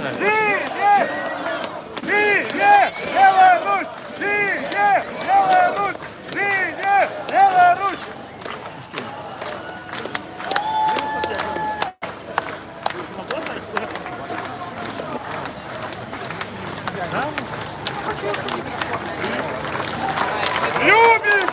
Беларусь! Беларусь! Беларусь! Любим!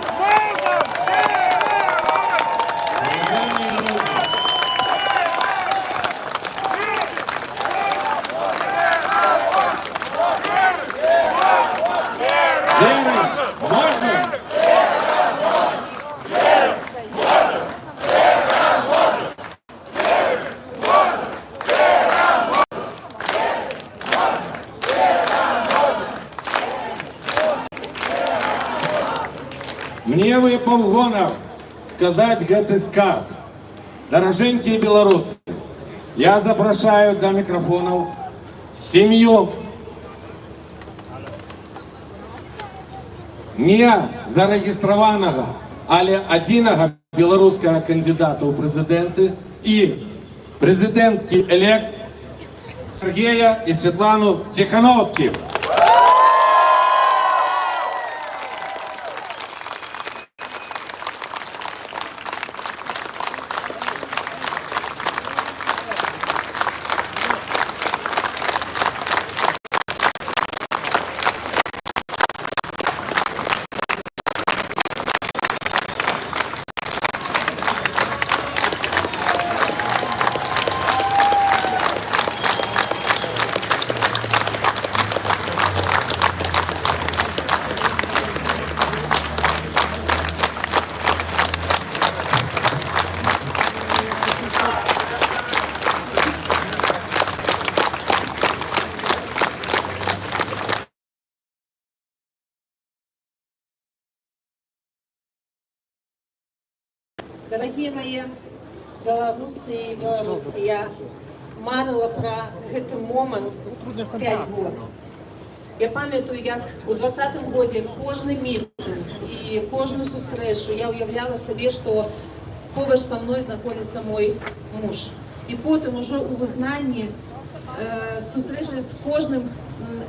Мне выпал гонор сказать гэты сказ. Даражэнькія беларусы, я запрашаю до микрофонов семью не зарегистрованного, але адзінага беларускага кандидата ў прэзідэнты і прэзідэнткі элект Сергея и Светлану Тихановских. Дорогие мои белорусы и белоруски, я марила про гэты момент 5 год. Я памятаю, як у 20-м годзе кожны мітынг і кожную сустрэчу я уявляла сабе, што побач са мной знаходзіцца мой муж. І потым ужо ў выгнанні сустрэчы з кожным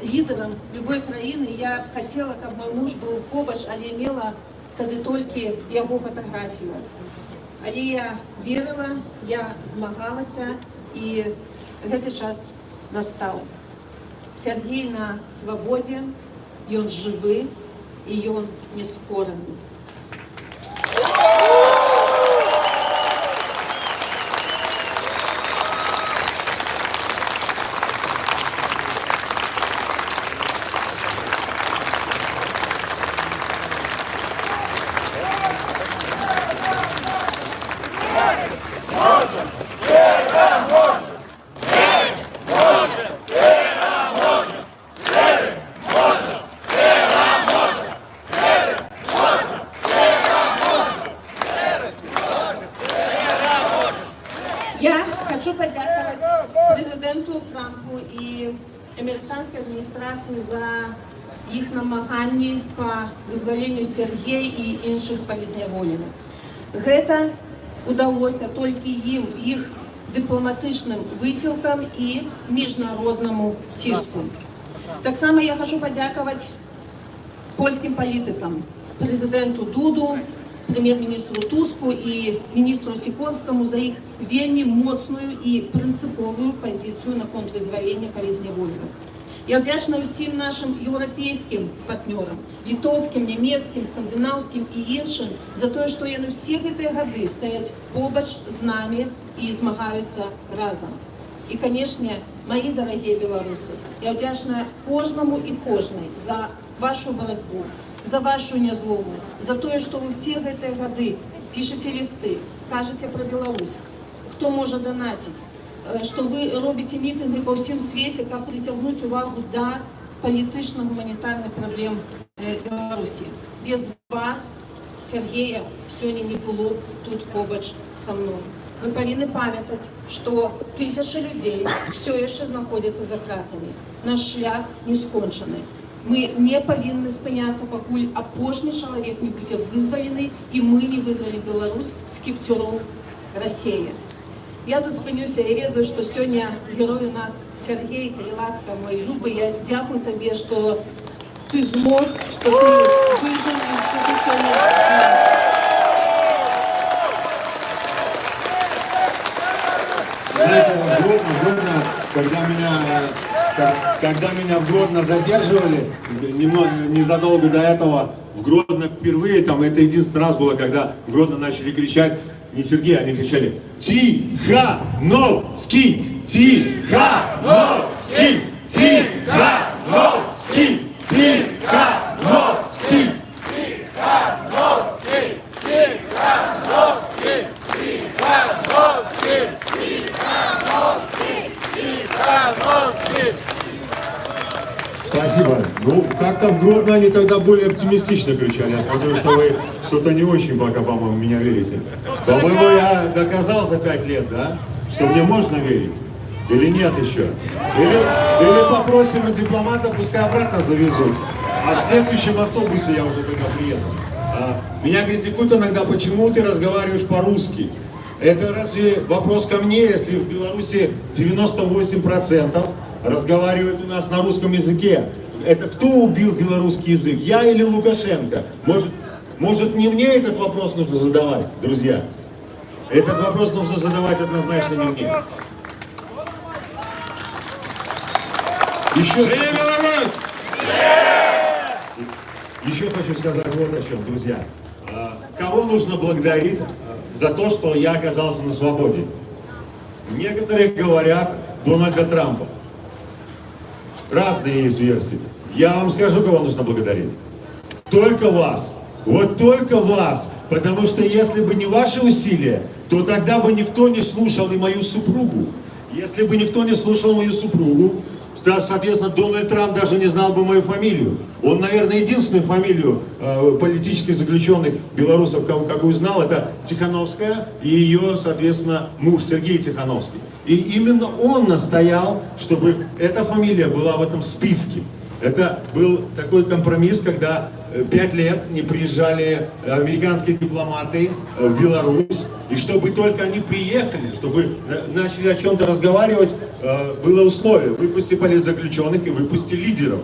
лідарам любой краіны я хацела, каб мой муж быў побач, але мела тады толькі яго фатаграфію. Але я верила, я змагалася, і гэты час настаў. Сергей на свабодзе, ён жывы, і ён не скораны. Хочу подякувати президенту Трампу і американській адміністрації за їх намагання по визволенню Сергія і інших полізняволених. Гэта удалося тільки їм, їх дипломатичним висілкам і міжнародному тиску. Так само я хочу подякувати польським політикам, президенту Дуду, прем'єр-міністру Туску і міністру Сікорському за їх вельми моцную і принциповую позицію на контрвизволення полізняволених. Я вдячна усім нашим європейським партнерам, литовським, німецьким, скандинавським і іншим за те, що вони всі ці годи стоять побач з нами і змагаються разом. І, звісно, мої дорогі білоруси, я вдячна кожному і кожній за вашу боротьбу, за вашу незломність, за те, що ви всі ці годи пишете листи, кажете про Білорусь, хто може донатити, что вы робите митинги по всем свете, как притягнуть увагу до політично-гуманітарних проблем Беларуси. Без вас, Сергея, сьогодні не було тут побач со мною. Ви повинні пам'ятати, що тисячі людей все ще знаходяться за кратами. Наш шлях не скончений. Ми не повинні спинятися, поки апошній чоловік не буде визволений, і ми не визволимо Білорусь з кіпцюров Росії. Я тут спинюся, я ведаю, що сьогодні герой у нас Сергій Криваска, мой любий. Я дякую тобі, що ти змог, що ти вижив і що ти сьогодні. Знаете, в Гродно, когда меня в Гродно задерживали, незадолго до этого, в Гродно впервые, там это единственный раз было, когда в Гродно начали кричать, не Сергей, они кричали «Тихановский! Тихановский! Тихановский! Тихановский!» Спасибо. Ну, как-то в Гродно они тогда более оптимистично кричали. Я смотрю, что вы что-то не очень пока, по-моему, в меня верите. По-моему, я доказал за 5 лет, да, что мне можно верить. Или нет еще? Или попросим дипломата, пускай обратно завезут. А в следующем автобусе я уже туда приеду. Меня критикуют иногда, почему ты разговариваешь по-русски. Это разве вопрос ко мне, если в Беларуси 98% разговаривают у нас на русском языке? Это кто убил белорусский язык? Я или Лукашенко? Может не мне этот вопрос нужно задавать, друзья? Этот вопрос нужно задавать однозначно не мне. Живи Беларусь! Еще хочу сказать вот о чем, друзья. Кого нужно благодарить за то, что я оказался на свободе? Некоторые говорят Дональда Трампа. Разные есть версии. Я вам скажу, кого нужно благодарить. Только вас. Вот только вас. Потому что если бы не ваши усилия, то тогда бы никто не слушал и мою супругу. Если бы никто не слушал мою супругу, то, соответственно, Дональд Трамп даже не знал бы мою фамилию. Он, наверное, единственную фамилию политических заключенных белорусов, какую знал, это Тихановская и ее, соответственно, муж Сергей Тихановский. И именно он настоял, чтобы эта фамилия была в этом списке. Это был такой компромисс, когда 5 лет не приезжали американские дипломаты в Беларусь. И чтобы только они приехали, чтобы начали о чем-то разговаривать, было условие. Выпусти политзаключенных и выпусти лидеров.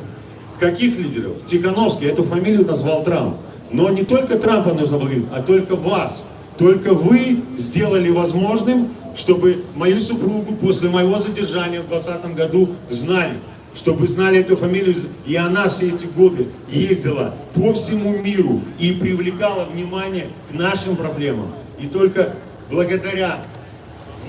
Каких лидеров? Тихановский, эту фамилию назвал Трамп. Но не только Трампа нужно благодарить, а только вас. Только вы сделали возможным, чтобы мою супругу после моего задержания в 2020 году знали. Чтобы знали эту фамилию. И она все эти годы ездила по всему миру и привлекала внимание к нашим проблемам. И только благодаря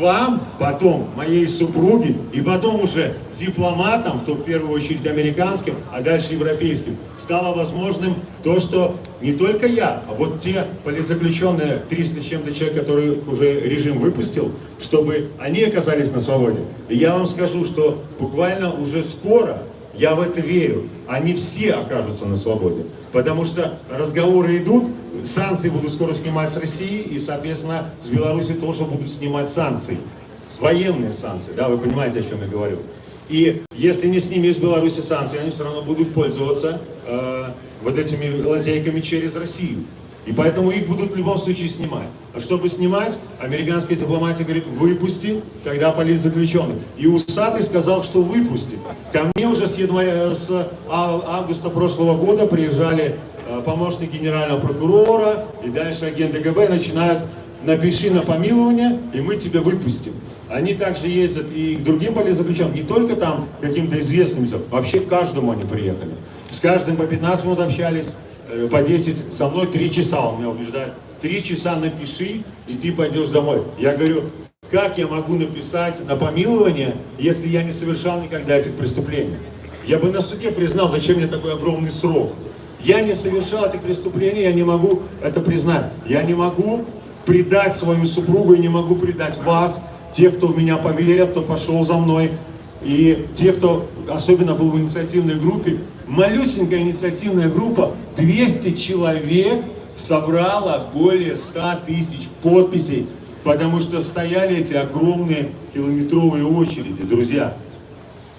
вам, потом моей супруге, и потом уже дипломатам, в первую очередь американским, а дальше европейским, стало возможным то, что не только я, а вот те политзаключенные, 300 с чем-то человек, которых уже режим выпустил, чтобы они оказались на свободе. И я вам скажу, что буквально уже скоро, я в это верю, они все окажутся на свободе. Потому что разговоры идут, санкции будут скоро снимать с России, и, соответственно, с Беларуси тоже будут снимать санкции. Военные санкции, да, вы понимаете, о чем я говорю. И если не снимешь с Беларуси санкции, они все равно будут пользоваться вот этими лазейками через Россию. И поэтому их будут в любом случае снимать. А чтобы снимать, американская дипломатия говорит, выпусти тогда политзаключенных. И Усатый сказал, что выпусти. Ко мне уже с августа прошлого года приезжали помощник генерального прокурора и дальше агенты ГБ начинают напиши на помилование, и мы тебя выпустим. Они также ездят и к другим политзаключенным, не только там каким-то известным, вообще к каждому они приехали. С каждым по 15 минут общались, по 10, со мной 3 часа, он меня убеждает, 3 часа напиши, и ты пойдешь домой. Я говорю, как я могу написать на помилование, если я не совершал никогда этих преступлений? Я бы на суде признал, зачем мне такой огромный срок. Я не совершал этих преступлений, я не могу это признать. Я не могу предать свою супругу, я не могу предать вас, тех, кто в меня поверил, кто пошел за мной, и те, кто особенно был в инициативной группе. Малюсенькая инициативная группа, 200 человек собрала более 100 тысяч подписей, потому что стояли эти огромные километровые очереди, друзья.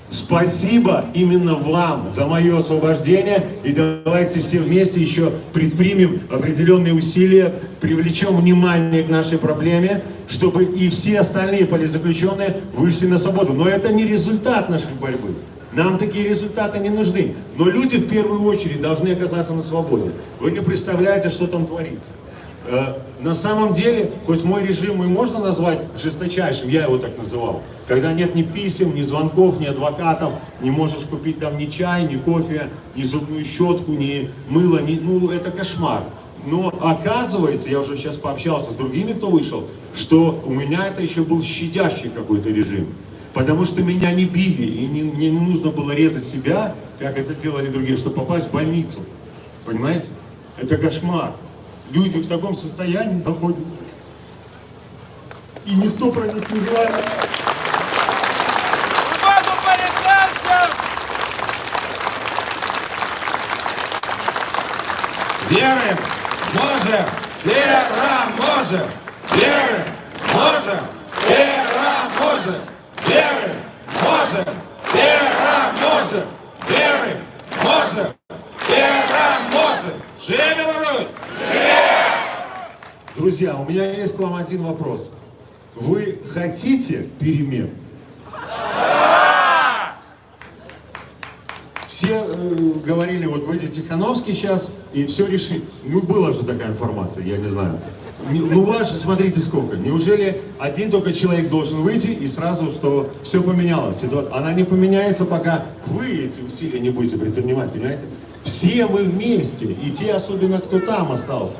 Спасибо именно вам за мое освобождение. И давайте все вместе еще предпримем определенные усилия, привлечем внимание к нашей проблеме, чтобы и все остальные политзаключенные вышли на свободу. Но это не результат нашей борьбы. Нам такие результаты не нужны. Но люди в первую очередь должны оказаться на свободе. Вы не представляете, что там творится. На самом деле, хоть мой режим и можно назвать жесточайшим, я его так называл, когда нет ни писем, ни звонков, ни адвокатов, не можешь купить там ни чай, ни кофе, ни зубную щетку, ни мыло, ну это кошмар. Но оказывается, я уже сейчас пообщался с другими, кто вышел, что у меня это еще был щадящий какой-то режим. Потому что меня не били, и мне не нужно было резать себя, как это делали другие, чтобы попасть в больницу. Понимаете? Это кошмар. Люди в таком состоянии находятся. И никто про них не знает. Свободу полицейским! Верим, можем, переможем. Верим, можем, переможем. Верим, можем, переможем. Верим, можем, переможем. Живи Беларусь! Друзья, у меня есть к вам один вопрос. Вы хотите перемен? Все говорили, вот выйдет Тихановский сейчас и все решит. Ну, была же такая информация, я не знаю. Ну, вас же смотрите сколько. Неужели один только человек должен выйти и сразу, что все поменялось? Она не поменяется, пока вы эти усилия не будете предпринимать, понимаете? Все мы вместе, и те, особенно кто там остался.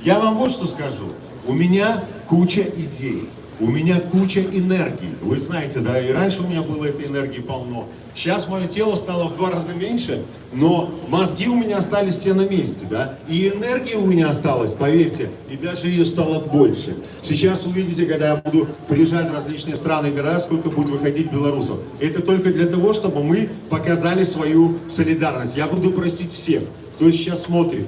Я вам вот что скажу. У меня куча идей, у меня куча энергии. Вы знаете, да, и раньше у меня было этой энергии полно. Сейчас мое тело стало в 2 раза меньше, но мозги у меня остались все на месте, да. И энергии у меня осталось, поверьте, и даже ее стало больше. Сейчас увидите, когда я буду приезжать в различные страны и города, сколько будет выходить белорусов. Это только для того, чтобы мы показали свою солидарность. Я буду просить всех, кто сейчас смотрит,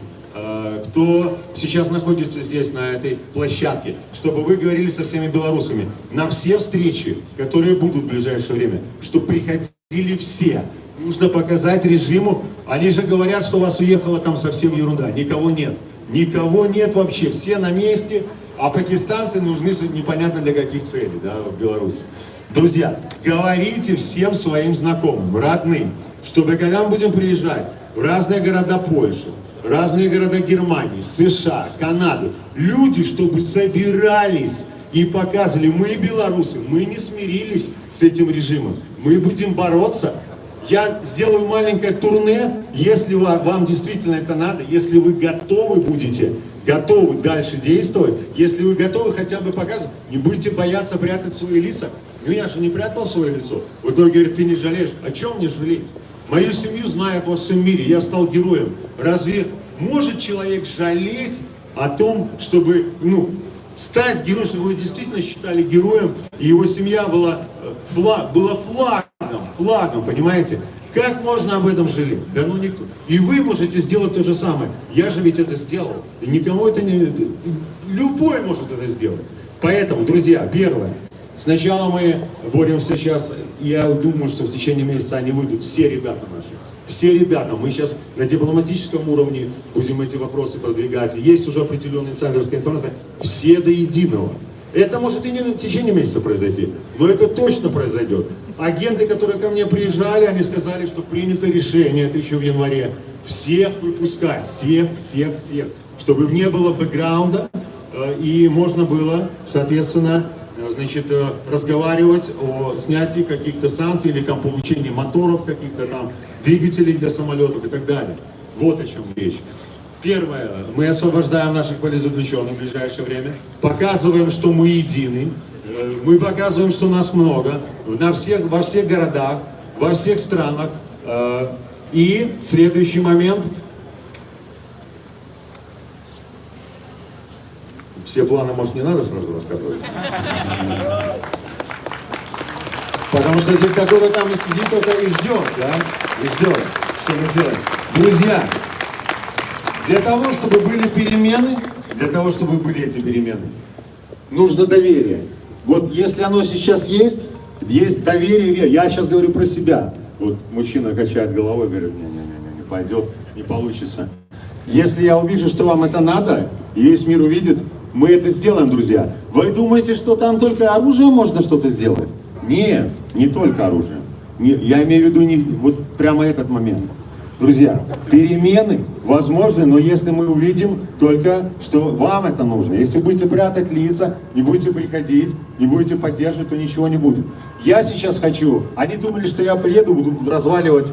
кто сейчас находится здесь, на этой площадке, чтобы вы говорили со всеми белорусами на все встречи, которые будут в ближайшее время, чтобы приходили все. Нужно показать режиму. Они же говорят, что у вас уехала там совсем ерунда. Никого нет. Никого нет вообще. Все на месте. А пакистанцы нужны непонятно для каких целей, да, в Беларуси. Друзья, говорите всем своим знакомым, родным, чтобы когда мы будем приезжать в разные города Польши, разные города Германии, США, Канады, люди, чтобы собирались и показывали, мы белорусы, мы не смирились с этим режимом, мы будем бороться. Я сделаю маленькое турне, если вам действительно это надо, если вы готовы будете, готовы дальше действовать, если вы готовы хотя бы показывать, не будете бояться прятать свои лица. Ну я же не прятал свое лицо. Вот он говорит, ты не жалеешь. О чем мне жалеть? Мою семью знают во всем мире, я стал героем. Разве может человек жалеть о том, чтобы, стать героем, чтобы вы действительно считали героем, и его семья была флагом, понимаете? Как можно об этом жалеть? Да ну никто. И вы можете сделать то же самое. Я же ведь это сделал. И никому это не... Любой может это сделать. Поэтому, друзья, первое. Сначала мы боремся сейчас, я думаю, что в течение месяца они выйдут, все ребята наши. Все ребята, мы сейчас на дипломатическом уровне будем эти вопросы продвигать. Есть уже определенная инсайдерская информация. Все до единого. Это может и не в течение месяца произойти, но это точно произойдет. Агенты, которые ко мне приезжали, они сказали, что принято решение, это еще в январе, всех выпускать, всех, чтобы не было бэкграунда, и можно было, соответственно, разговаривать о снятии каких-то санкций или там получении моторов, каких-то там двигателей для самолетов и так далее. Вот о чем речь. Первое, мы освобождаем наших политзаключенных в ближайшее время, показываем, что мы едины, мы показываем, что нас много, во всех городах, во всех странах. И следующий момент. Все планы, может, не надо сразу рассказывать? Потому что диктатура там и сидит только и ждет, да? И ждет, что мы делаем. Друзья, для того, чтобы были перемены, нужно доверие. Вот если оно сейчас есть, Есть доверие, вера. Я сейчас говорю про себя. Вот мужчина качает головой, говорит, не пойдет, не получится. Если я увижу, что вам это надо, и весь мир увидит, мы это сделаем, друзья. Вы думаете, что там только оружием можно что-то сделать? Нет, не только оружием. Я имею в виду вот прямо этот момент. Друзья, перемены возможны, но если мы увидим только, что вам это нужно. Если будете прятать лица, не будете приходить, не будете поддерживать, то ничего не будет. Я сейчас хочу, они думали, что я приеду, буду разваливать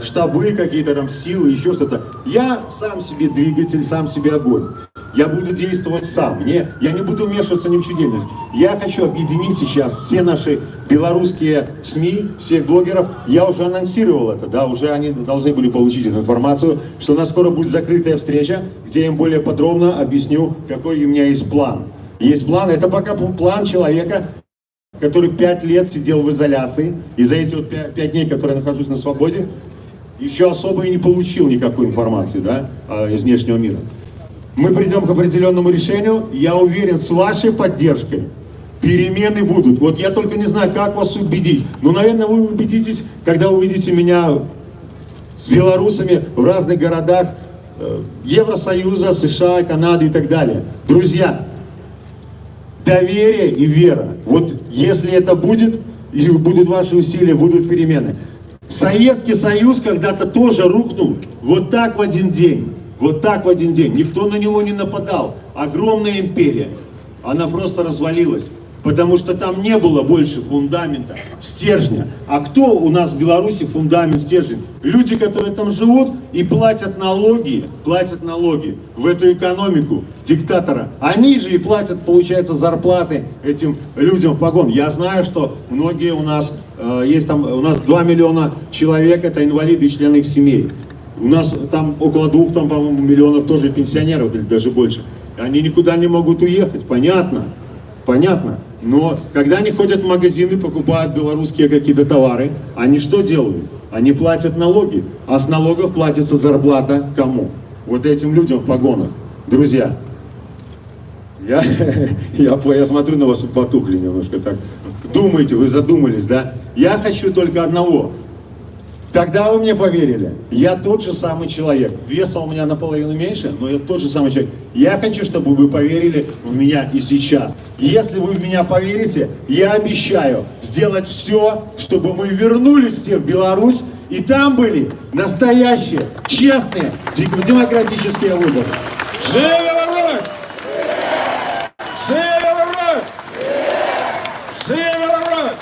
штабы, какие-то там силы, еще что-то. Я сам себе двигатель, сам себе огонь. Я буду действовать сам. Я не буду вмешиваться ни в чью деятельность. Я хочу объединить сейчас все наши белорусские СМИ, всех блогеров. Я уже анонсировал это, да, уже они должны были получить эту информацию, что у нас скоро будет закрытая встреча, где я им более подробно объясню, какой у меня есть план. Есть план, это пока план человека, который 5 лет сидел в изоляции, и за эти вот 5 дней, которые я нахожусь на свободе, еще особо и не получил никакой информации, да, из внешнего мира. Мы придем к определенному решению, я уверен, с вашей поддержкой перемены будут. Вот я только не знаю, как вас убедить. Но, наверное, вы убедитесь, когда увидите меня с белорусами в разных городах Евросоюза, США, Канады и так далее. Друзья, доверие и вера. Вот если это будет, и будут ваши усилия, будут перемены. Советский Союз когда-то тоже рухнул вот так в один день. Вот так в один день. Никто на него не нападал. Огромная империя. Она просто развалилась. Потому что там не было больше фундамента, стержня. А кто у нас в Беларуси фундамент, стержень? Люди, которые там живут и платят налоги в эту экономику диктатора. Они же и платят, получается, зарплаты этим людям в погон. Я знаю, что многие у нас, у нас 2 миллиона человек, это инвалиды и члены их семей. У нас там около 2, по-моему, миллионов тоже пенсионеров, или даже больше. Они никуда не могут уехать, понятно? Понятно. Но когда они ходят в магазины, покупают белорусские какие-то товары, они что делают? Они платят налоги. А с налогов платится зарплата кому? Вот этим людям в погонах. Друзья, я смотрю на вас, потухли немножко так. Думаете, вы задумались, да? Я хочу только одного. Тогда вы мне поверили. Я тот же самый человек. Веса у меня наполовину меньше, но я тот же самый человек. Я хочу, чтобы вы поверили в меня и сейчас. Если вы в меня поверите, я обещаю сделать все, чтобы мы вернулись все в Беларусь, и там были настоящие, честные, демократические выборы. Живи Беларусь! Живи Беларусь! Живи Беларусь!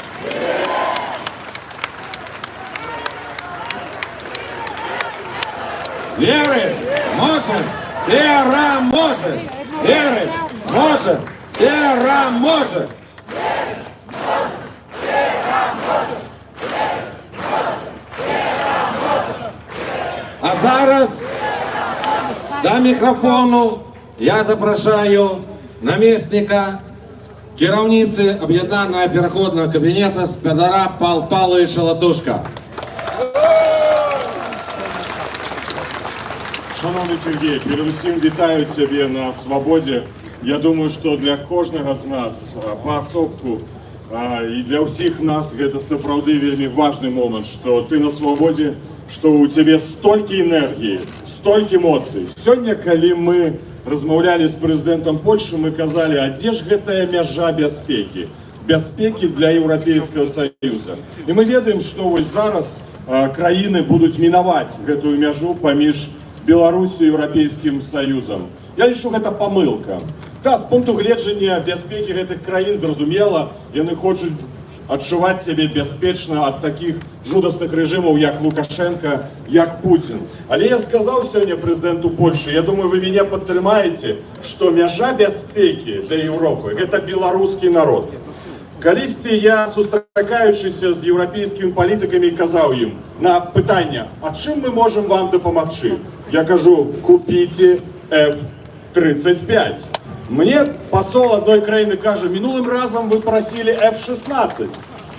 Веры можем, вера может, верить можем, вера может. А зараз до мікрофону я запрошую намесника керівниці об'єднаного переходного кабінету Федора Пал Павловича Латушка. Шановний Сергій, передусім вітаю тебе на свободі. Я думаю, що для кожного з нас поособку і для всіх нас це сапраўды вельмі важный момент, що ти на свободі, що у тебе стільки енергії, стільки емоцій. Сьогодні, коли ми розмовляли з президентом Польщі, ми казали, а де ж гэтая мяжа бяспекі? Бяспекі для Європейського Союзу. І ми ведаем, що ось зараз країни будуть мінаваць гэтую мяжу паміж Беларусью и Европейским Союзом. Я лічу, гэта памылка. Да, з пункту гледжання бяспекі гэтых краін, зразумела, яны хочуць адчуваць сябе бяспечна ад такіх жудасных рэжымаў, як Лукашенко, як Путин. Але я сказаў сёння прэзідэнту Польши, я думаю, вы мяне падтрымаеце, што мяжа бяспекі для Европы – гэта беларускі народ. Калісьці я, сустракаючыся з еўрапейскімі палітыкамі, казаў ім на пытанне, а чым мы можем вам дапамагчы? Я кажу, купіце F-35. Мне посол одной краіны кажа, мінулым разам вы просили F-16.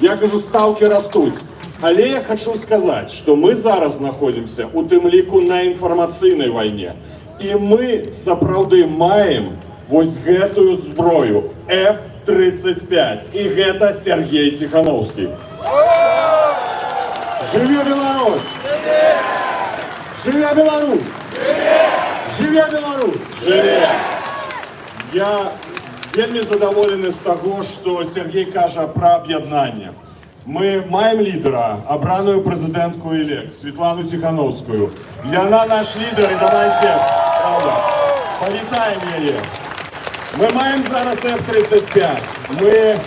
Я кажу, ставки растуць. Але я хочу сказаць, што мы зараз знаходзімся у тым ліку на інфармацыйнай вайне. І мы сапраўды маем вось гэтую зброю F-35. F-35. И это Сергей Тихановский. Живе Беларусь! Живе Беларусь! Живе Беларусь! Живе! Я вельми задоволений з того, що Сергій каже про об'єднання. Ми маємо лідера, обрану президенткою елект Світлану Тихановську. І вона наш лідер, і давайте, правда, повітаємо її. Ми маємо зараз F-35. Ми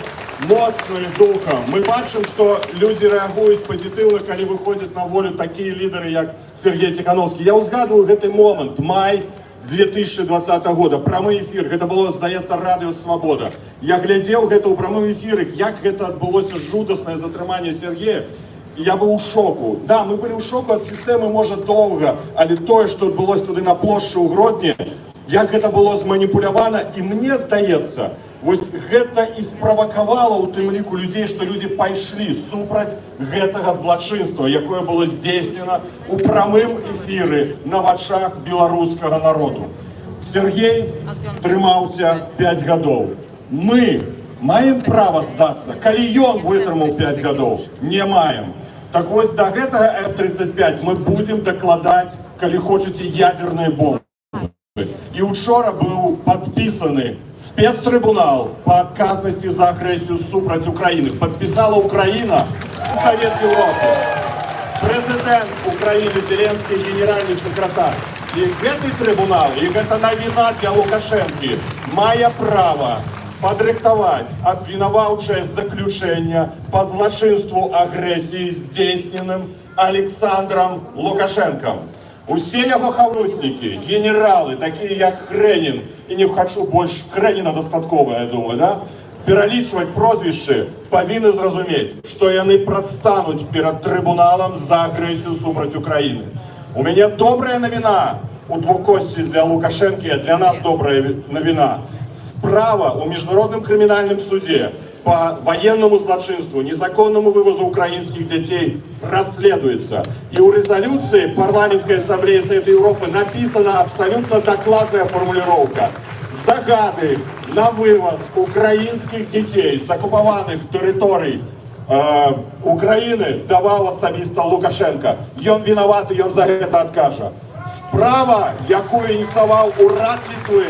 моцні духом. Ми бачимо, що люди реагують позитивно, коли виходять на волю такі лідери, як Сергій Тихановський. Я узгадую цей момент, май 2020 года, прямий ефір, це було, здається, Радіо Свобода. Я глядів це у прямому ефірі, як це відбулося жудасне затримання Сергія, і я був у шоку. Да, ми були у шоку від системи, може, довго, але те, що відбулося туди на площі у Гродні, як це було зманіпульовано, і мені здається, ось гэта і спровокувало у тим ліку людей, що люди пайшли супроть гэтага злочинства, якое було здійснено у прямым ефірі на вачах белорусского народу. Сергій тримався 5 годов. Ми маємо право здатися, коли ён витримав 5 годов? Не маємо. Так ось до гэтага F-35 ми будемо докладати, коли хочете, ядерні бомби. І учора був підписаний спецтрибунал по відказності за агресію супроть України. Підписала Україна і Совет Європи. Президент України Зеленський, генеральний секретар. І цей трибунал, і це новина для Лукашенки, має право підрихтувати обвинуваче заключення по злочинству агресії, здійсненим Олександром Лукашенком. Усі його хаврусники, генерали, такі як Хренін, і не хочу більше, Хреніна достатково, я думаю, да? Перелічувати прозвища, повинні зрозуміти, що вони предстануть перед трибуналом за агресію супроть України. У мене добра новина у двокості для Лукашенка, для нас добра новина. Справа у Міжнародному кримінальному суді по военному злочинству, незаконному вывозу украинских детей расследуется. И у резолюции Парламентской ассамблеи Совета Европы написана абсолютно докладная формулировка. Загады на вывоз украинских детей с оккупованных территорий України давав особисто Лукашенко. Ён виноват, і ён за гэта адкажа. Справа, яку ініціював уряд Литвы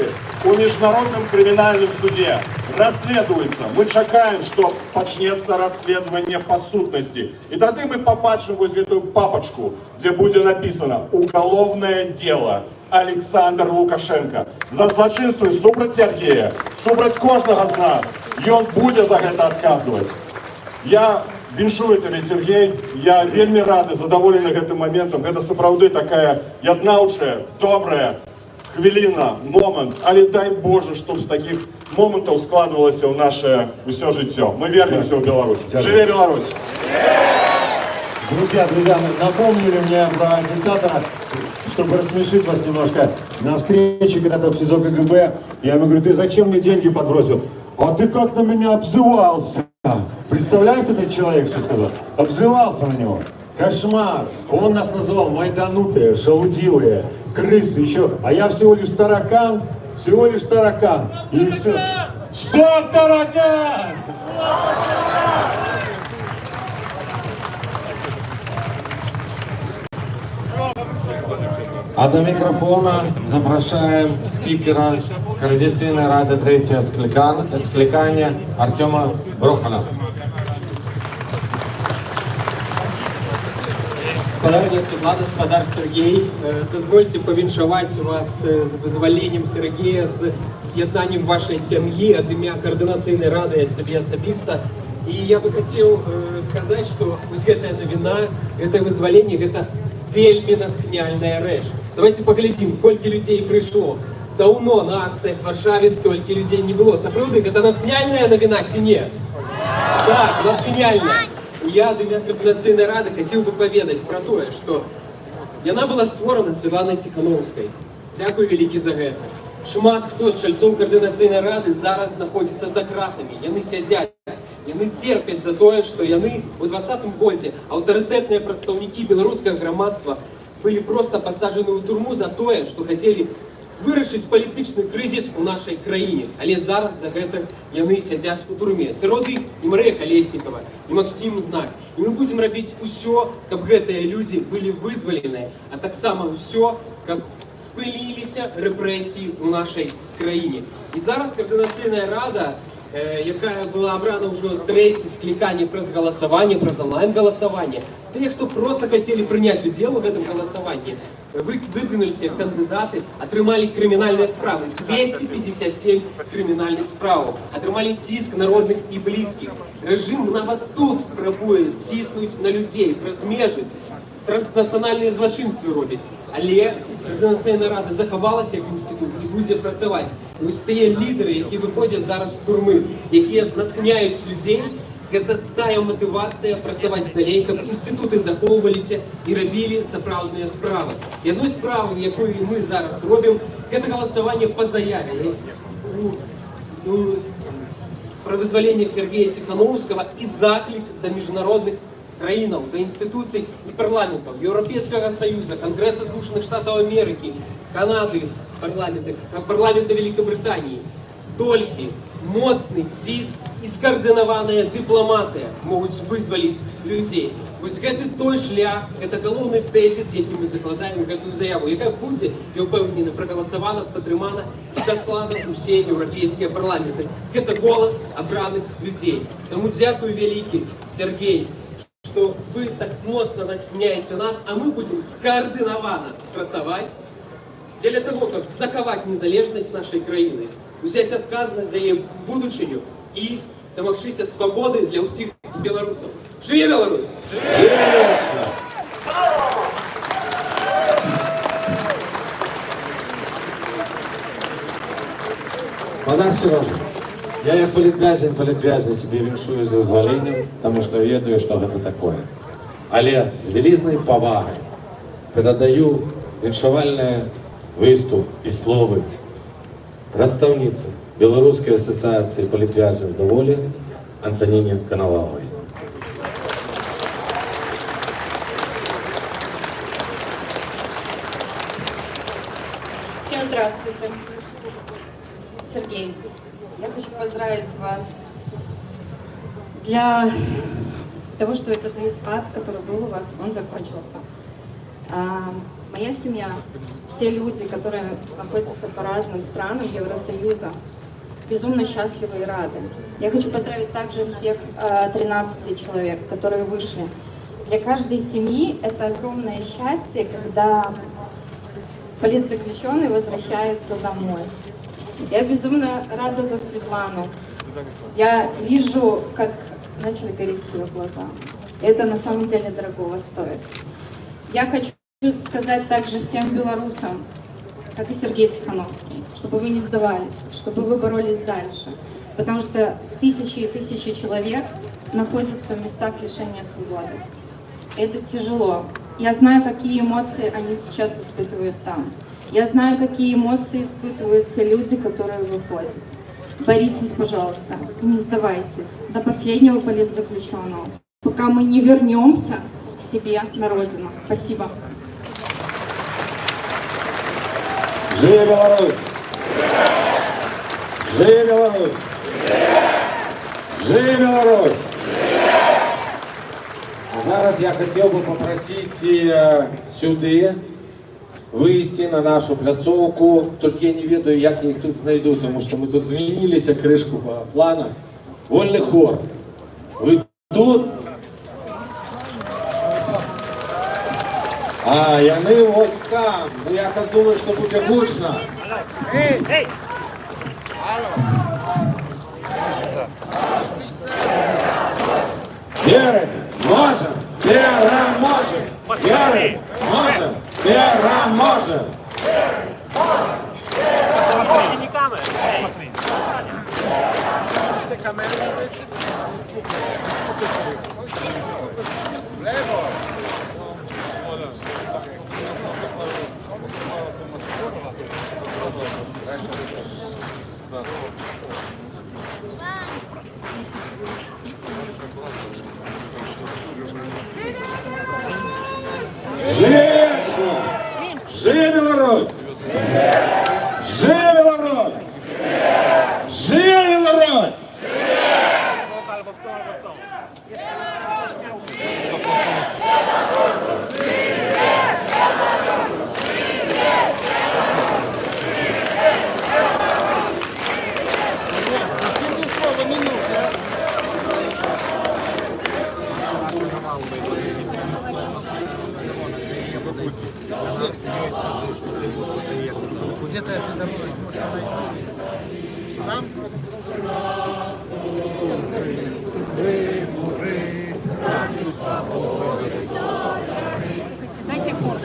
у Міжнародному кримінальному суді, расследуется. Мы чакаем, что почнется расследование по сутности. И тогда мы побачим вот эту папочку, где будет написано «Уголовное дело Александр Лукашенко». За злочинство супроть Сергея, супроть кожного з нас. И он будет за это отказывать. Я віншую тебе, Сергей. Я вельми рад, задоволений гэтым моментом. Это сапраўды такая яднаўчая, добрая хвилина, момент. Але дай Боже, чтобы с таких моментов складывалось в наше все життя. Мы вернемся в Беларусь. Живе Беларусь! Друзья, напомнили мне про диктатора, чтобы рассмешить вас немножко. На встрече когда-то в СИЗО КГБ я ему говорю: ты зачем мне деньги подбросил? А ты как на меня обзывался? Представляете, этот человек что сказал? Обзывался на него. Кошмар. Он нас называл майданутые, шалудивые, крысы еще. А я всего лишь таракан. И все. Стоп, таракан! А до микрофона запрошаем спикера Координаційної ради третього скликання Артема Брохана. Спадарня Святлана, спадар Сергей, дозвольте повіншаваць вас з вызваленнем Сергея, з з'яднаннем вашей сям'і ад імя Координаційнай рады ад сябе асабіста. І я бы хотел сказать, что вось гэтая навіна, гэтае вызваленне, гэта вельмі натхняльная рэч. Давайте поглядим, колькі людей прыйшло. Даўно на акцыях в Варшаве столькі людей не было. Сапраўды, гэта натхняльная навіна ці не? Так, натхняльная. Я ад імя Координаційнай рады хотел бы поведать про то, что яна была створана Святланай Тихановскай. Дзякуй вялікі за гэта. Шмат хто з чальцоў Координаційнай рады зараз знаходзіцца за кратамі. Яны сядзяць, яны церпяць за тое, што яны у 20-м годзе аўтарытэтныя прадстаўнікі беларускага грамадства былі просто пасаджаны ў турму за тое, што хацелі вырашыць палітычны крызіс у нашай краіне. Але зараз за гэта яны сядзяць у турме. Сярод іх і Марыя Калеснікава, і Максім Знак. І мы будзем рабіць усё, каб гэтыя людзі былі вызваленыя, а таксама ўсё, каб спыніліся рэпрэсіі ў нашай краіне. І зараз Координаційная рада, якая была абрана ўжо трэці скліканне праз галасаванне, праз онлайн-галасаванне, тыя, хто проста хацелі прыняць удзел у гэтым галасаванні, выдвинуліся кандыдаты, атрымалі крымінальныя справы, 257 крымінальных справаў, атрымалі ціск народных і блізкіх. Рэжым нават тут спрабуе ціснуць на людзей праз межы, транснацыянальныя злачынствы робяць. Але Координаційная рада захавалася як інстытут і будзе працаваць. І вось тыя лідары, які выходзяць зараз з турмы, якія натхняюць людзей, гэта тая матывацыя працаваць далей, каб інстытуты захоўваліся і рабілі сапраўдныя справы. І адной справы, якую мы зараз робім, гэта галасаванне па заяве пра вызваленне Сергея Ціхановскага і заклік да міжнародных краінаў, да інстытуцый і парламентаў Еўрапейскага Саюза, Кангрэса Злучаных Штатаў Амерыкі, Канады, парламента Великабрытаніі. Толькі моцны ціск і скаардынаваная дыпламатыя могуць вызваліць людзей. Вось гэты той шлях, гэта галоўны тэзіс, які мы закладаем у гэтую заяву, якая будзе, я ўпэўнены, прагаласавана, падтрымана і даслана ўсе еўрапейскія парламенты. Гэта голас абраных людзей. Таму дзякую вялікі, Сергей, што вы так моцна натхняеце нас, а мы будзем скаардынавана працаваць дзеля таго, каб захаваць незалежнасць нашай краіны, узяць адказнасць за яе будучыню і дамагчыся свабоды для ўсіх беларусаў. Жыве Беларусь! Жыве! Спадар Сережа, я як палітвязень тебе віншую з вызваленнем, таму што ведаю, што гэта такое. Але з вялізнай павагай перадаю віншавальны выступ і словы прадстаўніцы Беларускай асацыяцыі палітвязняў да волі Антоніне Коноваловой. Всем здравствуйте. Сергей, я хочу поздравить вас для того, что этот весь ад, который был у вас, он закончился. Моя семья, все люди, которые находятся по разным странам Евросоюза, безумно счастливы и рады. Я хочу поздравить также всех 13 человек, которые вышли. Для каждой семьи это огромное счастье, когда политзаключенный возвращается домой. Я безумно рада за Светлану. Я вижу, как начали гореть ее глаза. Это на самом деле дорогого стоит. Я хочу сказать также всем белорусам, как и Сергей Тихановский, чтобы вы не сдавались, чтобы вы боролись дальше. Потому что тысячи и тысячи человек находятся в местах лишения свободы. Это тяжело. Я знаю, какие эмоции они сейчас испытывают там. Я знаю, какие эмоции испытывают те люди, которые выходят. Боритесь, пожалуйста, и не сдавайтесь до последнего политзаключенного, пока мы не вернемся к себе на родину. Спасибо. Живе Беларусь! Живе Беларусь! Живе Беларусь! Зараз я хотел бы попросить сюда выйти на нашу пляцоўку, только я не ведаю, як я их тут знайду, потому что мы тут змянились крышку по плану. Вольный хор. Вы тут? А, яны вось там. Ну я так думаю, что будет гучно. Верим, можем, переможем. Верим, можем, переможем. Посмотри, не камера, посмотри. Живе Беларусь! Где-то эта дорога можно найти. Там? Дайте курс.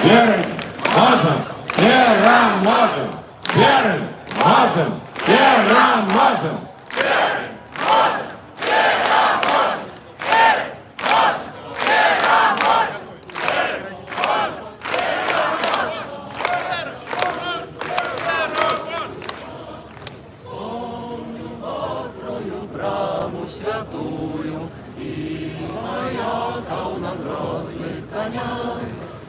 Верим, можем, переможем. Верим, можем, переможем. Святую и маякал над розовых конях.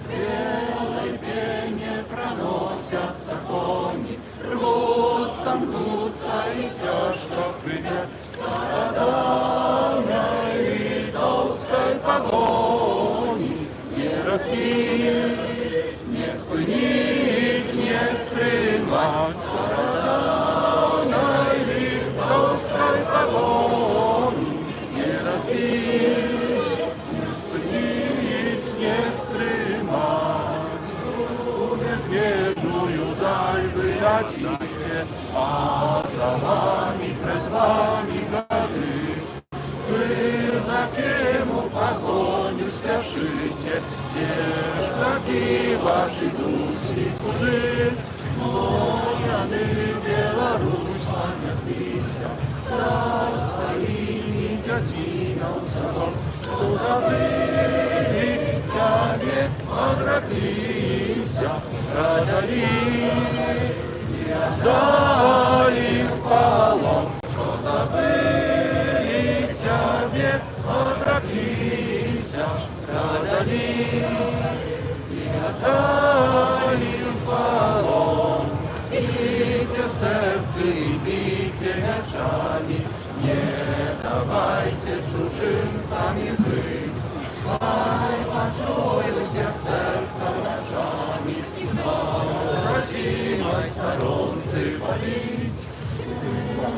Белой пене проносятся кони, рвутся, мнутся и тяжко хрипят стародавней литовской погони. Не разбить, не спынить, не стремать стародавней литовской погони. Не разбить, не спынить, не стремать. Безмерную даль вы летите, а за вами, пред вами годы. Вы за кем в погоню спешите, те шаги ваши дуси куды. Молодцы, Беларусь, понеслися, царство имени дядвинулся дом, что забыли тебе отроклися, продали и отдали в полон, что забыли тебе отроклися, продали и отдали в полон. Бейте сердце и бейте мечами, не давайте чужинцами быть. Хай почують я серця бажані, родимой сторонці боліть.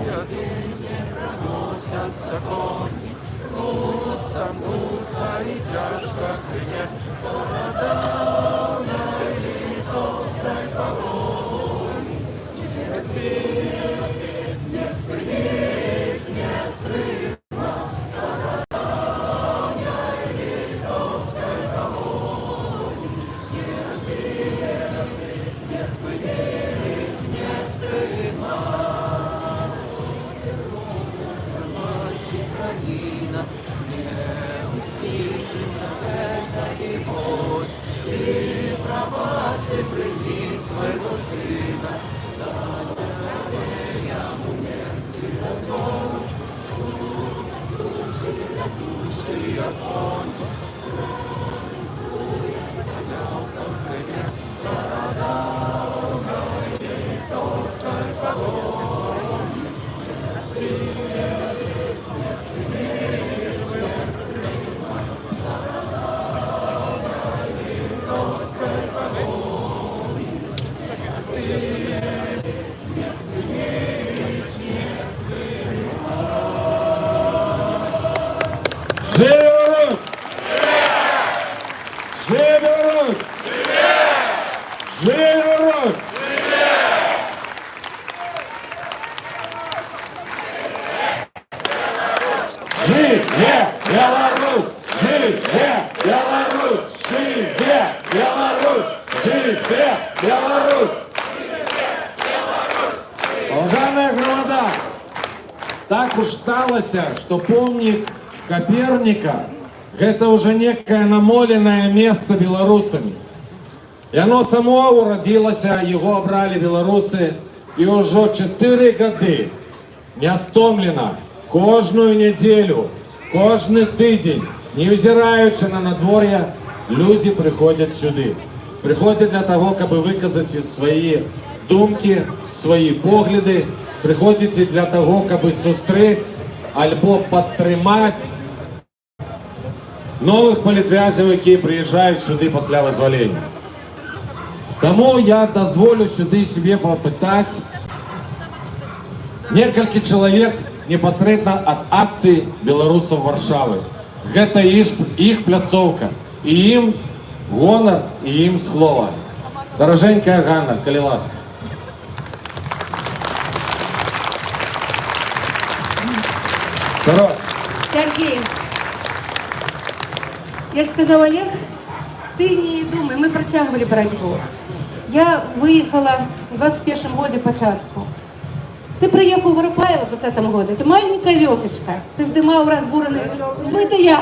Ряди проносят закон, гнутся и тяжко кричат. Города литовской погони, не разбить, не спынить, не стрымать. Города литовской погони, не разбить, не спынить, не стрымать. Украина, не устишится этой боль. Ты права, ты прими своего сына, за тебя умерти дозволь. Души огонь, страдалной литовской погони. Живе Русь! Живе Русь! Живе Русь! Живе Беларусь! Живе Беларусь! Живе Беларусь! Живе Беларусь! Уважаемая громада, так уж сталося, что помник Коперника – это уже некое намоленное место белорусами. И оно само уродилося, его обрали белорусы, и уже 4 годы неостомлено, кожную неделю, кожный тыдень, невзираючи на надворье, люди приходят сюда. Приходят для того, чтобы выказать свои думки, свои погляды, приходите для того, чтобы сустреть альбо підтримати нових політв'язів, які приїжджають сюди після визволення. Тому я дозволю сюди себе попитати несколько чоловік непосредственно від акції білорусів Варшави. Це їх пляцовка, і їм гонор, і їм слово. Дороженька Ганна, коли ласка. Сергей, як сказав Олег, ти не думай, ми протягували боротьбу. Я виїхала в 21 году початку. Ти приїхав в Воропаєво в 20 году, це маленька вёсочка. Ти здимав розбурений... Это я.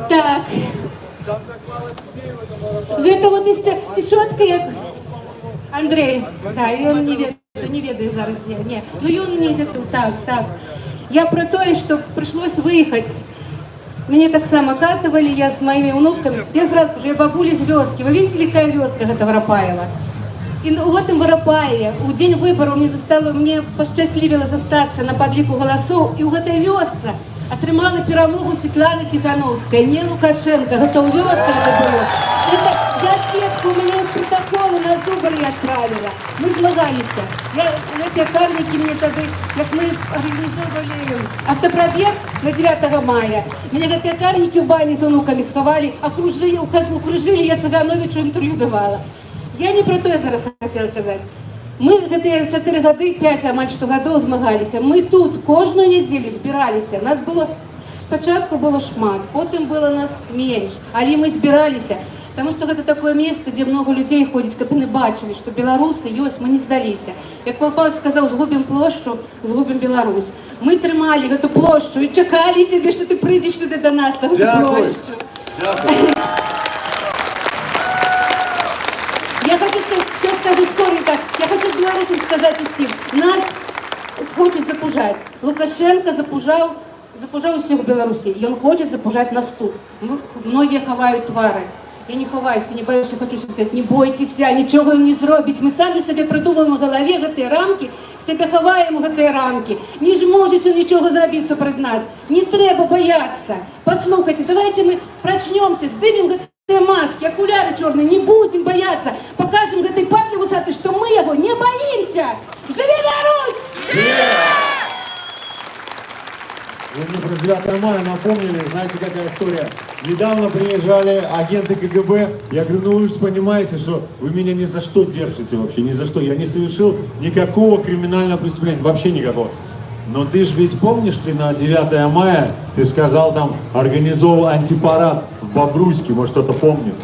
Так. Это вот ще тішотка, як... Андрей, да, і він не ведає зараз, де. Ні, ну він не тут, так. Я про то, что пришлось выехать. Меня так само катывали, я с моими внуками. Я сразу скажу, я бабуля с Вёски. Вы видите, какая Вёска, это Воропаева? И в этом Воропаеве, у день выборов мне посчастливило застаться на подлику голосов, и у этой Вёсцы отримала перемогу Светлана Тихановская, не Лукашенко, это у Вёсцы это было. Это я свідку, у меня есть протоколы на Зубр я отправила. Мы змагались. Эти карники мне тогда, как мы организовывали автопробег на 9 мая, меня эти карники в бане с внуками сховали, окружили, я Цигановичу интервью давала. Я не про то я зараз хотела сказать. Ми 4 годи, 5 амаль що годов змагалися. Ми тут кожну неділю збиралися. Нас було, спочатку було шмат, потім було нас менш, але ми збиралися. Тому що це таке місце, де багато людей ходять, щоб вони бачили, що білоруси є, ми не здалися. Як Павло Павлович сказав, згубимо площу, згубимо Білорусь. Ми тримали цю площу і чекали тебе, що ти прийдеш туди до нас, на цю площу. Дякую. Я хочу, сейчас скажу скоренько, я хочу белорусам сказать усім. Нас хочуть запужати. Лукашенко запужав усіх в Білорусі. І він хоче запужати нас тут. Многие ховають твари. Я не ховаюся, не боюся, хочу сказати, не бойтеся, нічого не зробіть. Ми самі собі придумуємо в голові ті рамки, себе ховаємо ті рамки. Не ж можете нічого зробити супроти нас. Не треба боятися. Послухайте, давайте ми прочнемося, здимемо ті маски, окуляри чорні, не будемо боятися. Покажемо этой папе вусатой, що ми його не боїмося. Живи Беларусь! Вы мне про 9 мая напомнили, знаете, какая история? Недавно приезжали агенты КГБ, я говорю, ну вы же понимаете, что вы меня ни за что держите вообще, ни за что. Я не совершил никакого криминального преступления, вообще никакого. Но ты же ведь помнишь, ты на 9 мая, ты сказал там, организовал антипарад в Бобруйске, может кто-то помнит?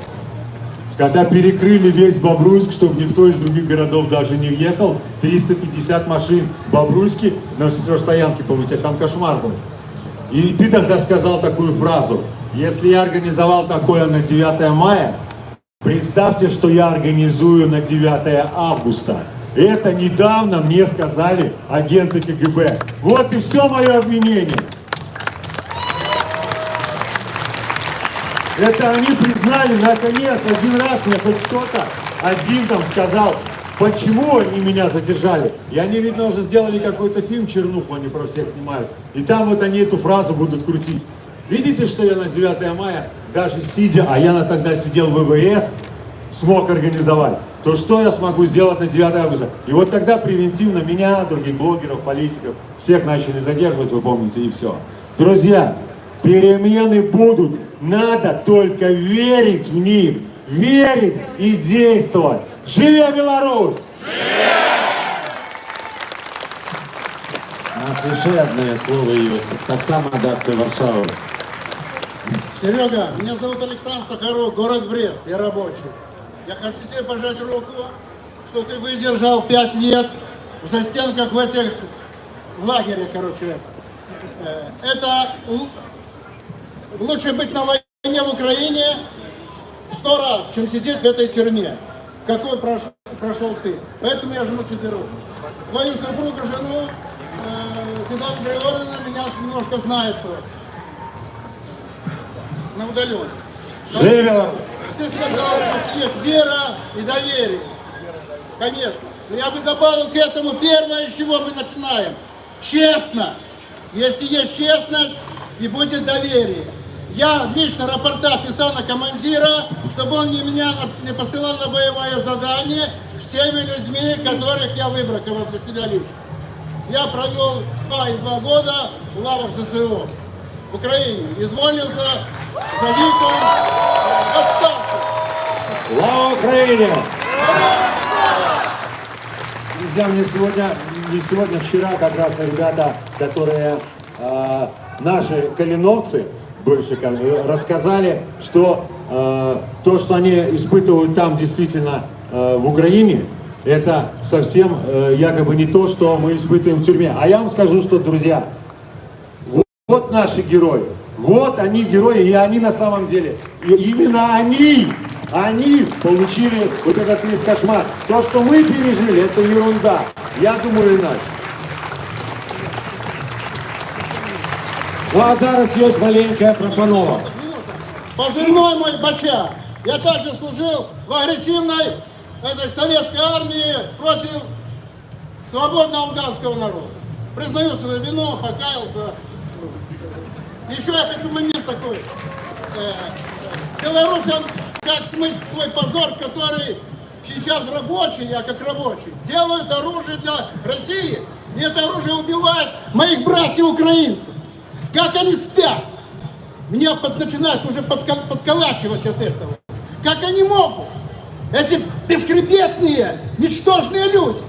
Когда перекрыли весь Бобруйск, чтобы никто из других городов даже не въехал, 350 машин в Бобруйске на стоянке повылетели, там кошмар был. И ты тогда сказал такую фразу: если я организовал такое на 9 мая, представьте, что я организую на 9 августа. Это недавно мне сказали агенты КГБ. Вот и все мое обвинение. Это они признали, наконец, один раз мне хоть кто-то один там сказал, почему они меня задержали. И они, видно, уже сделали какой-то фильм «Чернуху», они про всех снимают. И там вот они эту фразу будут крутить. Видите, что я на 9 мая, даже сидя, а я тогда сидел в ВВС, смог организовать, то что я смогу сделать на 9 августа? И вот тогда превентивно меня, других блогеров, политиков, всех начали задерживать, вы помните, и все. Друзья, перемены будут. Надо только верить в них, верить и действовать. Живи Беларусь! У нас ще одне слово есть. Так само редакция Варшавы. Серега, меня зовут Александр Сахаров, город Брест, я рабочий. Я хочу тебе пожать руку, что ты выдержал 5 лет в застенках в этих, в лагере, короче. Это лучше быть на войне в Украине 100 раз, чем сидеть в этой тюрьме. Какой прошел ты. Поэтому я жму тебе руку. Твою супругу, жену, Светлана Григорьевна, меня немножко знает тоже. На удаленке. Живо! Ты сказал, что есть вера и доверие. Конечно. Но я бы добавил к этому первое, с чего мы начинаем. Честность. Если есть честность, и будет доверие. Я лично рапорта писал на командира, чтобы он меня не посылал на боевое задание с теми людьми, которых я выбраковал для себя лично. Я провел 2 года в лавах ЗСУ в Украине. Изволился за Вику в отставку. Слава Украине! Друзья, мне сегодня, вчера как раз ребята, которые наши калиновцы, бывшие, рассказали, что то, что они испытывают там действительно в Украине, это совсем якобы не то, что мы испытываем в тюрьме. А я вам скажу, что, друзья, вот наши герои, вот они герои, и они на самом деле, именно они получили вот этот весь кошмар. То, что мы пережили, это ерунда. Я думаю, иначе. Ну а зараз есть маленькая пропанова. Позывной мой Бача. Я также служил в агрессивной этой советской армии против свободного афганского народа. Признаю свою вину, покаялся. Еще я хочу момент такой. Белорусам как смыть свой позор, который сейчас рабочие, я как рабочий, делают оружие для России. И это оружие убивает моих братьев украинцев. Как они спят? Меня начинают уже подколачивать от этого. Как они могут? Эти бесхребетные, ничтожные люди.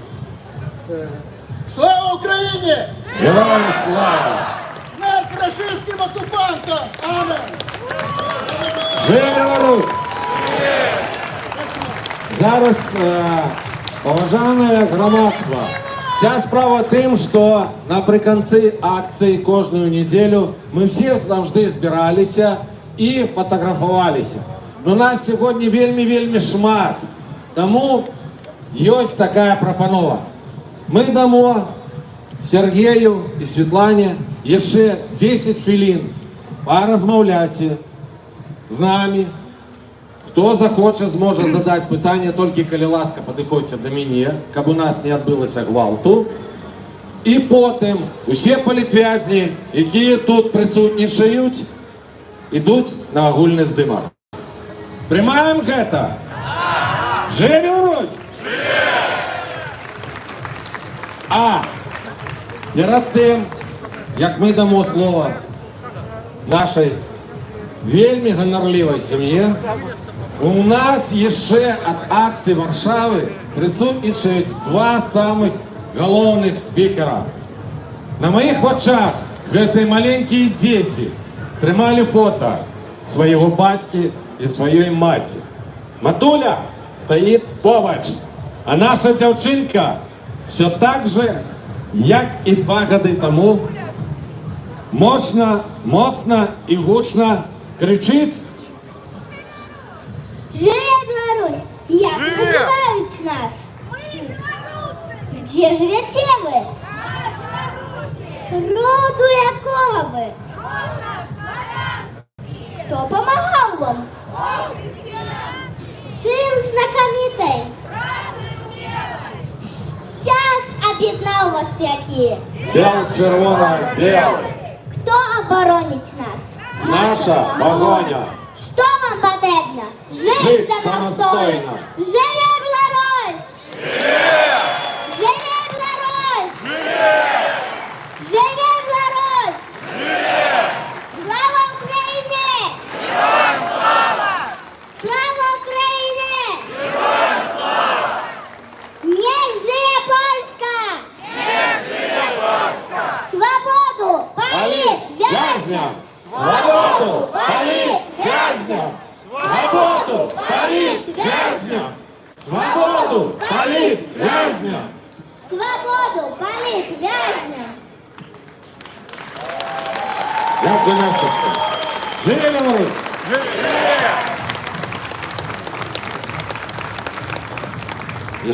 Слава Украине! Героям слава! Смерть рашистским оккупантам! Аминь! Живи Беларусь! Зараз, поважане громадство, вся справа тим, що наприкінці акції кожну неділю ми всі завжди збиралися і фотографувалися. Но нас сьогодні вельми шмат, тому є така пропанова. Ми дамо Сергію і Світлані ще 10 хвилин порозмовляти з нами. Хто захоче, зможе задати питання, тільки, коли ласка, підходьте до мене, щоб у нас не відбулося гвалту. І потім усі політв'язні, які тут присутнішають, йдуть на огульне здимах. Приймаємо це? Живе Білорусь! А перед тим, як ми дамо слово нашій вельми гонорливій сім'ї, у нас ще від акції Варшави присутнічають два самих головних спікера. На моїх очах ці маленькі діти тримали фото свого батька і своєї матері. Матуля стоїть поруч, а наша дівчинка все так же, як і 2 роки тому, моцно і гучно кричить: «Живе Беларусь! Як називають нас? Где живете ви? Роду якого ви? Хто помагав вам? Чим знакомитий? Стяг об'єднав вас які? Бело-червоно-белый. Хто оборонить нас? Наша погоня. Що вам потрібно? Жить самостійно. Живе Беларусь! Живе Беларусь! Живе Беларусь! Слава Україні! Героям слава! Слава Україні! Героям слава! Niech żyje Polska! Niech żyje Polska! Свободу политвязням! Свободу политвязням! Свободу политвязням! Свободу политвязням! Свободу политвязням! Дякую, Насточка. Живе Білорусь!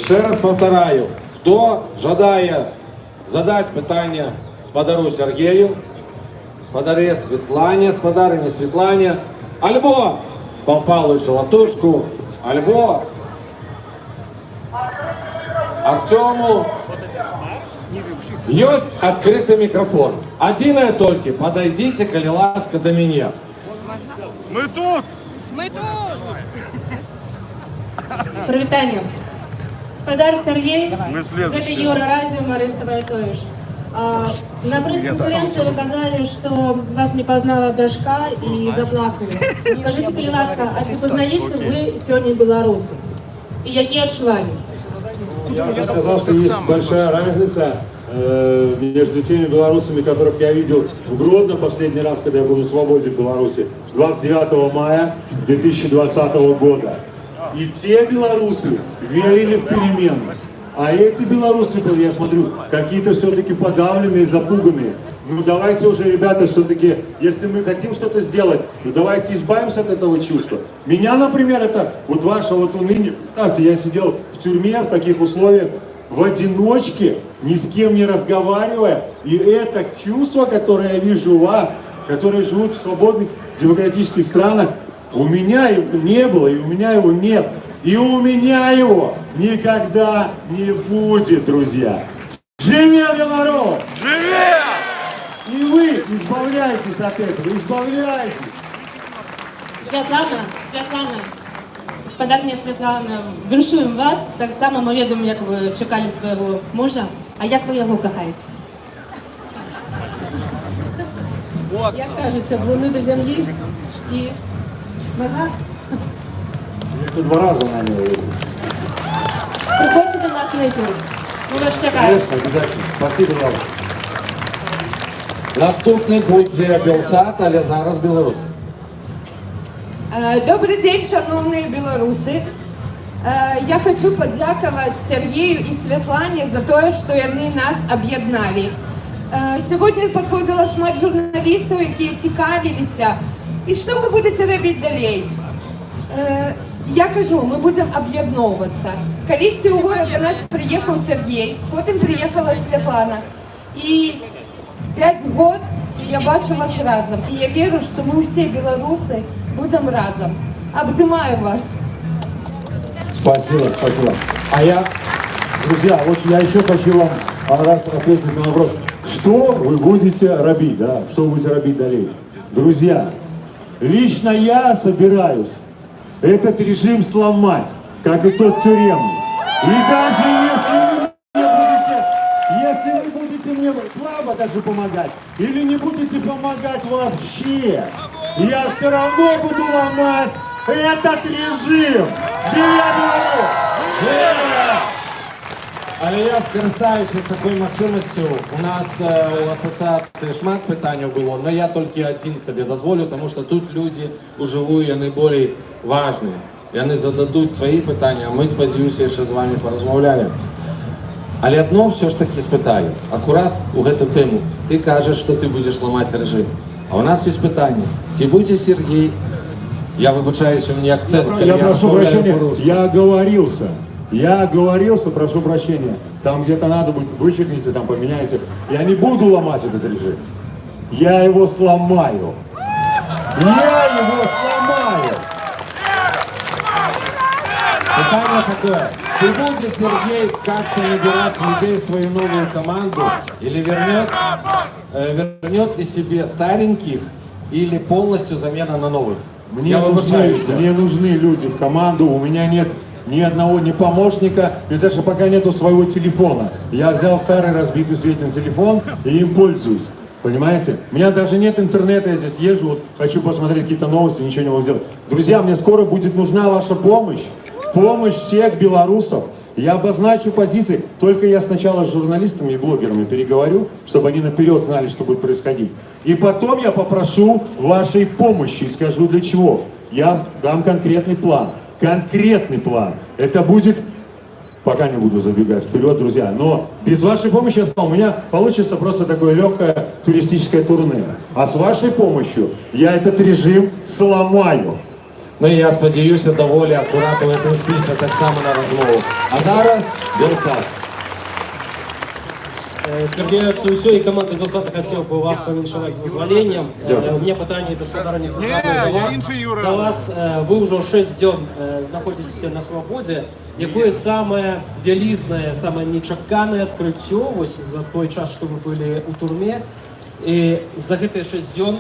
Ще раз повторяю, хто жадає задати питання сподару Сергію, сподаре Світлані, сподарині Світлані, або Павлу Павловичу Латушку, або Артему. Есть открытый микрофон. Один и только. Подойдите, коли ласка, до меня. Мы тут! Привітання. Спадар Сергей, Мы следующие. это Юра Радио, Мариса Вайтович. На пресс-конференции вы сказали, что вас не познала Дашка и заплакали. Скажите, коли ласка, а ці познаете вы сегодня белорусы? И які отшвали? Я уже сказал, что есть большая разница между теми белорусами, которых я видел в Гродно последний раз, когда я был на свободе в Беларуси, 29 мая 2020 года. И те белорусы верили в перемены. А эти белорусы, я смотрю, какие-то все-таки подавленные, запуганные. Ну давайте уже, ребята, все-таки, если мы хотим что-то сделать, ну давайте избавимся от этого чувства. Меня, например, это вот ваше вот уныние. Представьте, я сидел в тюрьме в таких условиях, в одиночке, ни с кем не разговаривая. И это чувство, которое я вижу у вас, которые живут в свободных демократических странах, у меня его не было, и у меня его нет. И у меня его никогда не будет, друзья. Живе Беларусь! Живе! И вы избавляйтесь от этого, избавляйтесь. Світлана, спадарня Світлана, віншуємо вас. Так само ми відомо, як ви чекали свого мужа. А як ви його кохаєте? Як кажеться, глини до землі і назад. Я тут 2 раза на него еду. Приходьте до нас на ефір. Ми вас чекаємо. Конечно, обязательно. Спасибо вам. Наступний буде Белсат, але зараз Білорусь. Добрий день, шановні білоруси. Я хочу подякувати Сергію і Світлані за те, що вони нас об'єднали. Сьогодні підходило шмат журналістів, які цікавилися. І що ви будете робити далі? Я кажу, ми будемо об'єднуватися. Колись у город до нас приїхав Сергій, потім приїхала Світлана. І 5 років я бачу вас разом. І я вірю, що ми всі білоруси будемо разом. Обнимаю вас. Спасибо, спасибо. А я, друзья, вот я еще хочу вам раз ответить на вопрос. Что вы будете робить, да? Что вы будете робить далее? Друзья, лично я собираюсь этот режим сломать, как и тот тюремный. И даже если вы будете мне слабо даже помогать, или не будете помогать вообще, я все равно буду ломать этот режим. Живя Беларусь! Живя! Але я скарыстаюся з такой магчымасцю. У нас у асацыяцыі шмат пытанняў было, но я толькі адзін сабе дазволю, тому што тут людзі ужывую, яны болей важныя. Яны зададуць свае пытанні, а мы, спадзяюся, яшчэ з вами паразмаўляем. Але адно все ж таки спытаю. Акурат у гэту тэму. Ты кажаш, што ты будзеш ламаць рэжым. А у нас ёсць пытанне. Ці будзе Сергей? Я выбачаюсь, у меня акцент. Я прошу прощения, я оговорился, прошу прощения. Там где-то надо будет, вычеркните, там поменяйте. Я не буду ломать этот режим. Я его сломаю. Я его сломаю. Питание такое. Чи будет Сергей как-то набирать людей в свою новую команду? Или вернет ли себе стареньких? Или полностью замена на новых? Мне нужны люди в команду. У меня нет ни одного, ни помощника, и даже пока нету своего телефона. Я взял старый разбитый Светин телефон и им пользуюсь. Понимаете? У меня даже нет интернета, я здесь езжу, вот, хочу посмотреть какие-то новости, ничего не могу сделать. Друзья, мне скоро будет нужна ваша помощь. Помощь всех белорусов. Я обозначу позиции. Только я сначала с журналистами и блогерами переговорю, чтобы они наперед знали, что будет происходить. И потом я попрошу вашей помощи и скажу для чего. Я дам конкретный план. Конкретный план. Это будет, пока не буду забегать вперед, друзья, но без вашей помощи, я сказал, у меня получится просто такое легкое туристическое турне. А с вашей помощью я этот режим сломаю. Ну і я сподіваюся, доволі акуратно в этом списку так само на розмову. А зараз Белсат. Сергей, от усей команды Белсата хотел бы вас повіншаваць з вызваленнем. У меня пытанне гаспадарні до вас. Вы ўжо 6 дзён знаходзіцеся на свабодзе. Якое самае вялізнае, самае нечаканае адкрыццё вось за той час, што вы былі ў турме, і за гэтыя 6 дзён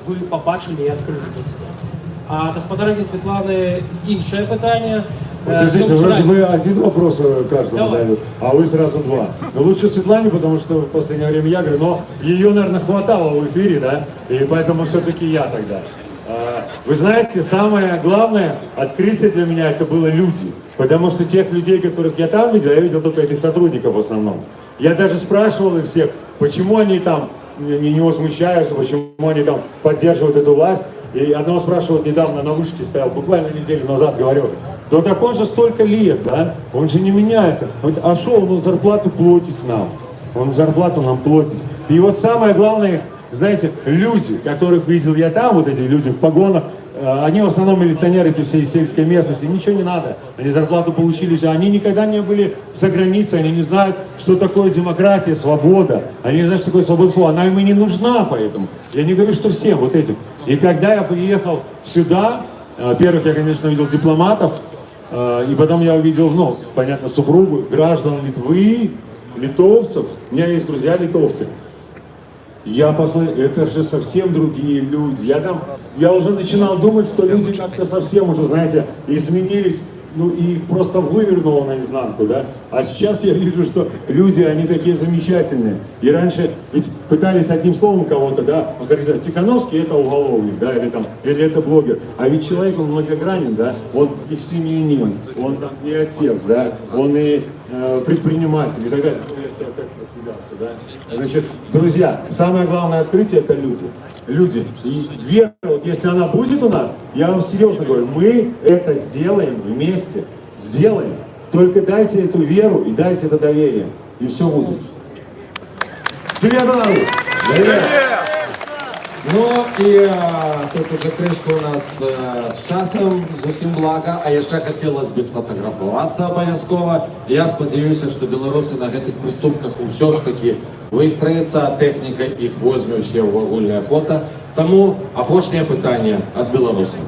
вы побачылі і адкрылі для себя? А гаспадарні Светланы іншае пытанне. Подождите, вроде бы один вопрос каждому дают, а вы сразу два. Но лучше Светлане, потому что в последнее время я говорю, но ее, наверное, хватало в эфире, да? И поэтому все-таки я тогда. Вы знаете, самое главное открытие для меня это было люди. Потому что тех людей, которых я там видел, я видел только этих сотрудников в основном. Я даже спрашивал их всех, почему они там не возмущаются, почему они там поддерживают эту власть. И одного спрашивал недавно на вышке стоял, буквально неделю назад говорил, да так он же столько лет, да, он же не меняется. Он говорит, а что, он зарплату платит нам, он зарплату нам платит. И вот самое главное, знаете, люди, которых видел я там, вот эти люди в погонах, они в основном милиционеры эти всей сельской местности, ничего не надо, они зарплату получили, они никогда не были за границей, они не знают, что такое демократия, свобода, они не знают, что такое свобода слова, она им и не нужна, поэтому, я не говорю, что всем вот этим. И когда я приехал сюда, первых я, конечно, увидел дипломатов, и потом я увидел, ну, понятно, супругу, граждан Литвы, литовцев, у меня есть друзья литовцы. Я посмотрел, это же совсем другие люди. Я уже начинал думать, что люди как-то совсем уже, знаете, изменились, ну и их просто вывернуло наизнанку, да. А сейчас я вижу, что люди, они такие замечательные. И раньше ведь пытались одним словом кого-то, да, охарактеризовать. Тихановский это уголовник, да, или это блогер. А ведь человек, он многогранен, да, он и семьянин, он там и отец, да, он и предприниматель и так далее. Да? Значит, друзья, самое главное открытие это люди. Люди. И вера, вот если она будет у нас, я вам серьезно говорю, мы это сделаем вместе. Сделаем. Только дайте эту веру и дайте это доверие. И все будет. Живе Беларусь! Живе! Ну і тут уже крышка у нас з часом, зусім блага, а яшчэ хацелось бы сфотаграфавацца абавязкова. Я спадзяюся, што беларусы на гэтых прыступках ўсё ж такі выстрояцца, а тэхніка іх возьме ўсе ў агульнае фота. Таму апошняе пытанне ад беларусаў.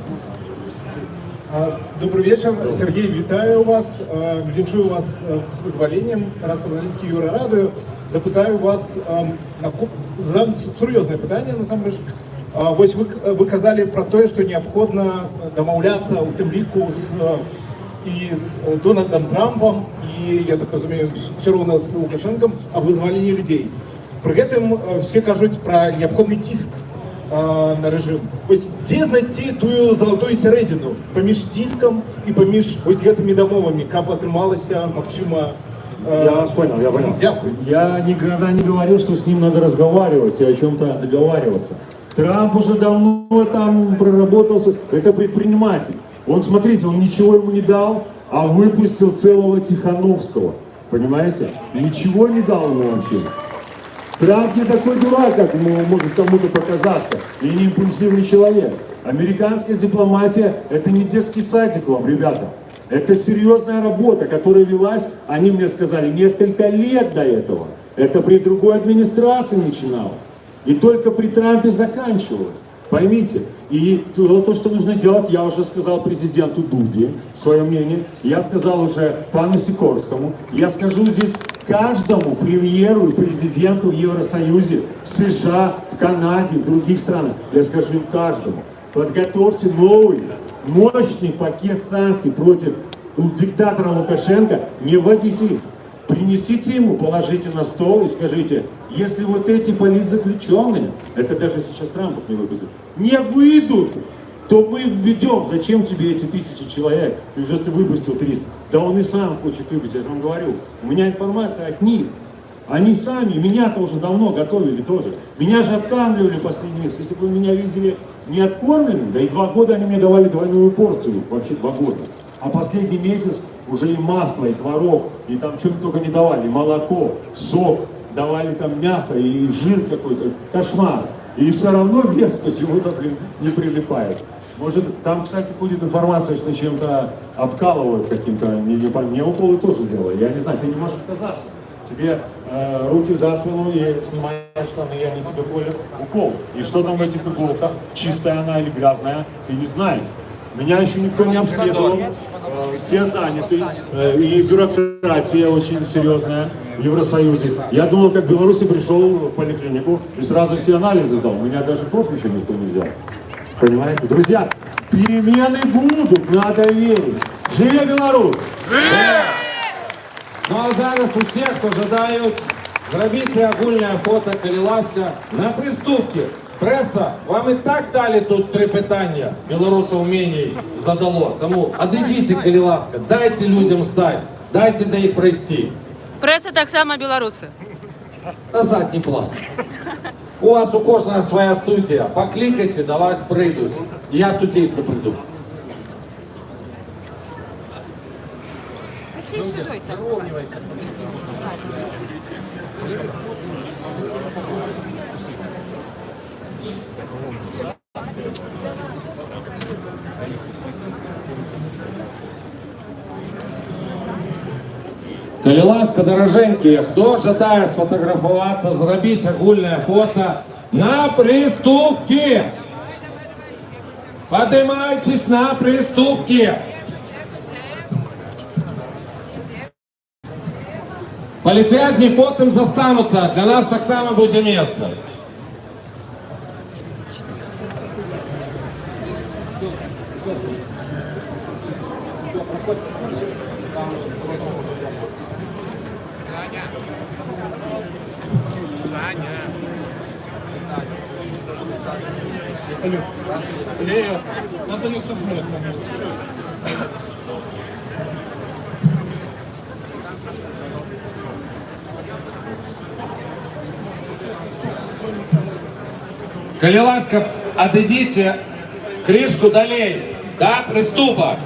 Добрый вечер. Сергей, вітаю вас. Віншую вас з визволенням. Раз журналістські Юра радую. Запитаю вас, задам серйозне питання, насамрэч. Вось вы казали про то, что необходимо домовляться у тым ліку с Дональдом Трампом и, я так разумею, все равно с Лукашенком о вызволении людей. При гэтым все кажут про необходимый тиск на режим. Вось дзе знайсці тую золотую сярэдзіну паміж ціскам і паміж вось гэтымі дамовамі, каб атрымалася, магчыма. Я вас понял, я понял. Дякую. Я никогда не говорил, что с ним надо разговаривать и о чем-то договариваться. Трамп уже давно там проработался, это предприниматель. Он, смотрите, он ничего ему не дал, а выпустил целого Тихановского. Понимаете? Ничего не дал ему вообще. Трамп не такой дурак, как ему может кому-то показаться, и не импульсивный человек. Американская дипломатия – это не детский садик вам, ребята. Это серьезная работа, которая велась, они мне сказали, несколько лет до этого. Это при другой администрации начиналось. И только при Трампе заканчивалось. Поймите. И то, что нужно делать, я уже сказал президенту Дуде свое мнение. Я сказал уже пану Сикорскому. Я скажу здесь каждому премьеру и президенту в Евросоюзе, в США, в Канаде, в других странах. Я скажу им каждому. Подготовьте новый, мощный пакет санкций против диктатора Лукашенко. Не вводите их. Принесите ему, положите на стол и скажите, если вот эти политзаключенные, это даже сейчас Трамп не выпустит, не выйдут, то мы введем. Зачем тебе эти 1000 человек? Ты уже выпустил 300. Да он и сам хочет выпустить, я же вам говорю. У меня информация от них. Они сами, меня-то уже давно готовили тоже. Меня же откармливали последний месяц. Если бы вы меня видели не откормленным, да и 2 года они мне давали двойную порцию, вообще 2 года. А последний месяц уже и масло, и творог, и там что-то только не давали, и молоко, сок, давали там мясо, и жир какой-то, кошмар. И все равно вес почему-то не прилипает. Может, там, кстати, будет информация, что чем-то обкалывают каким-то, мне уколы тоже делали, я не знаю, ты не можешь отказаться. Тебе руки за спину и снимаешь штаны, и они тебе колят укол. И что там в этих иголках, чистая она или грязная, ты не знаешь. Меня еще никто не обследовал, все заняты, и бюрократия очень серьезная в Евросоюзе. Я думал, как в Беларуси пришел в поликлинику и сразу все анализы сдал. Меня даже кровь еще никто не взял. Понимаете? Друзья, перемены будут, надо верить. Живе Беларусь! Живе! Ну а зараз усіх, хто жадають, зробіть агульне фото, коли ласка, на приступки. Преса, вам и так дали тут 3 питання, белорусов умений задало. Тому отойдите, коли ласка, дайте людям стать, дайте до їх пройти. Преса так само белорусы. На задній план. У вас у кожного своя студія, покликайте, до вас прийдуть. Я тут дійсно прийду. Пошли сюда. Коли ласка, дороженькі, хто жадає сфотографуватися, зробіть агульне фото на приступки. Поднимайтесь на приступки. Політв'язні потім застануться, для нас так само буде місце. Коли ласка, отойдите крышку долей, да, приступа.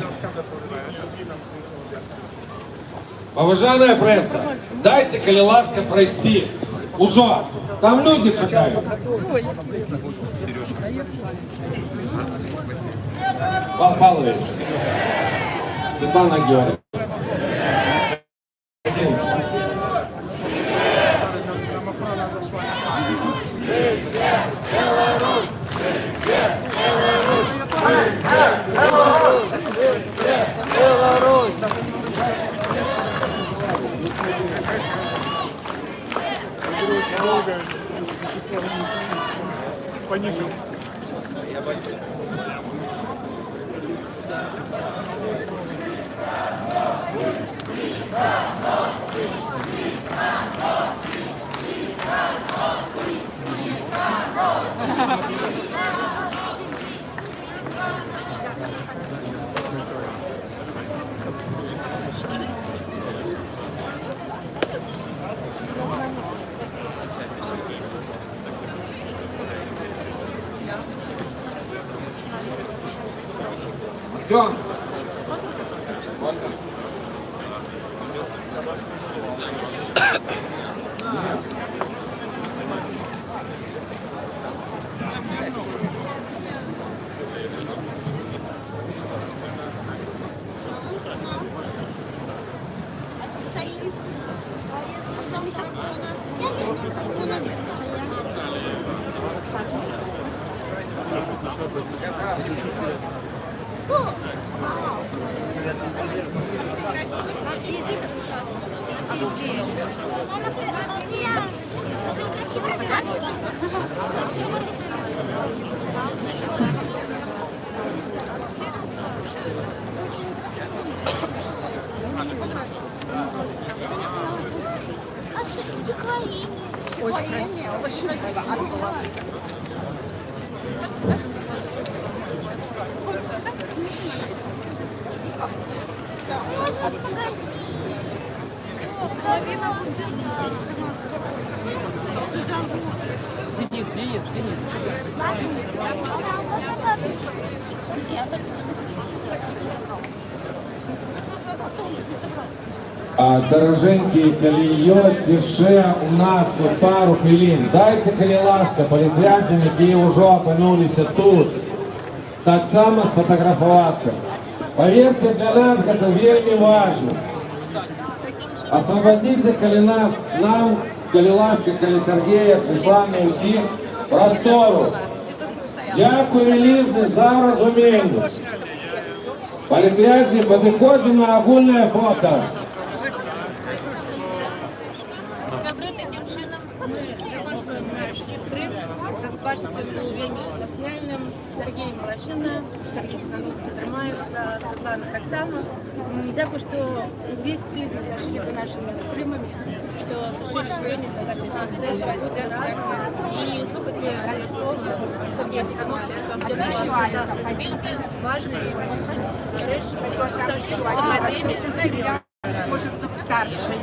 Поважаная пресса, дайте, коли ласка, прости. Уже, там люди чекают. Павел Павлович, Светлана Георгиевна. Йдем. Очень красиво, очень красиво. Денис. Дороженькі, калі ёсць яшчэ у нас вот пару хвілін, дайце, калі ласка, палітвязям, якія ўжо апынуліся тут, таксама сфотаграфавацца. Поверьте, для нас гэта вельмі важна. Освободите, калі нам, калі ласка, калі Сергея, Светлана і ўсіх прастору. Дзякуй вялізны за разуменне. Палітвязні, падыходзім на агульнае фото. Бачите, був вельми натхненним. Сергій Малашина, Сергій Цихановський тримається, Світлана так само. Дякую, що весь тиждень зашли за нашими стримами, що зашли сегодня за такой системой, будьте разом. И слухайте слово Сергія Цихановського, для нас это вельми важный речь. Зашли за темой, может быть, старший.